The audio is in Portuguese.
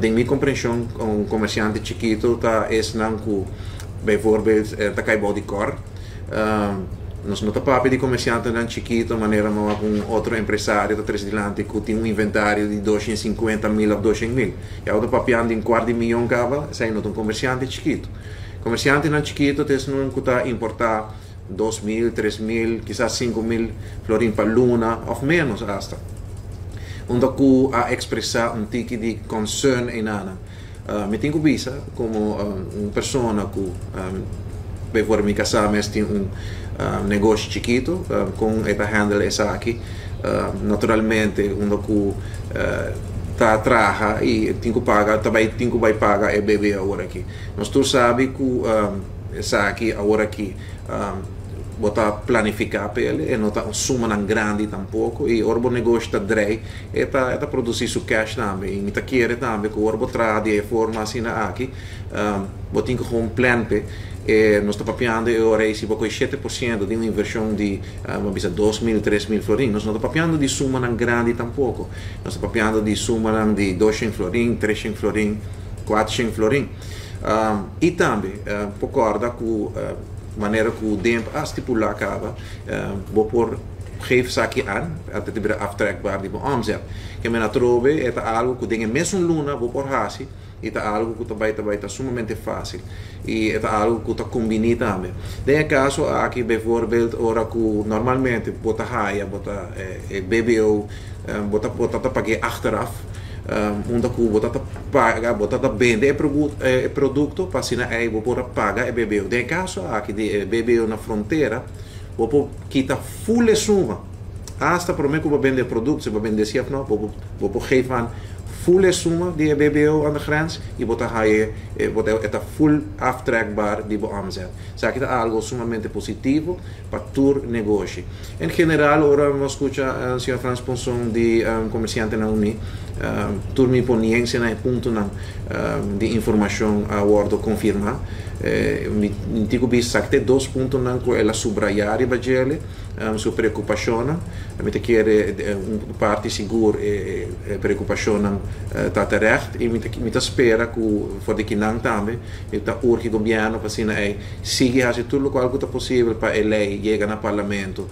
De minha compreensão, um comerciante chiquito tá não que, bijvoorbeeld, tá cai body cor. Nós não estamos de comerciante não chiquito, maneira como um outro empresário está dilante que tem um inventário de 250 mil a 200 mil. E eu estou papiando em quarto de milhão cava, sai não um comerciante chiquito. Comerciante não chiquito, tem não que importar 2 mil, 3 mil, quizás 5 mil florin para luna, ou menos hasta. Onde que a expressar um tipo de concern em Ana. Me tenho vista como uma pessoa que, bijvoorbeeld, me casar, mas tem negócio chiquito, com esta handle essa aqui. Naturalmente, onde que tá traja e tenho que pagar, também tenho que pagar e beber agora aqui. Nós todos sabemos que essa aqui agora aqui botar planificar para ele e não tá suma não grande tampouco e orbo negócio tá drei e tá produzir su cash também e me tá querer também que orbo trade de forma assim na aqui botinho com um plan pe e nós está papiando e ora se pouco 7% de uma inversão de uma bisa 2.000, 3.000 florin nós não está papiando de suma não grande tampouco nós está papiando de suma não de 200 florin, 300 florin, 400 florin e também concorda com maneira que o tempo a estipular acaba, vou por geef aqui aan, até te bere aftrekbaar die omzet. Que me na trove é algo que tem mesmo luna, vou por hasi, e é algo que também tá sumamente fácil e é algo que tá combinado também. Tem caso aqui, bijvoorbeeld, ora que normalmente bota haia, bota BBO, bota pagar achteraf. Onde que bota paga, bota vender produto para assinar aí vou por paga e bebeu. Tem caso aqui de bebeu na fronteira, vou por quitar full suma. Hasta para mim que vou vender produto, se vou vender chef não, vou por geven full suma die BBO aan de grens e botar aí bota esta full aftrekbaar die omzet. Isso aqui é algo sumamente positivo para todo negócio. Em geral, ora vamos escutar o senhor Franz Ponson de comerciante na Uni, tur mi poniência na ponto de informação a bordo confirmar. Mi dico bis que tem 2 pontos não que ela subrayar e bagele sua preocupação, me te quer parte segura e preocupação está terecht e me te espera que for de que não também me te urge o governo para assim siga a tudo o que é possível para a lei chegar no parlamento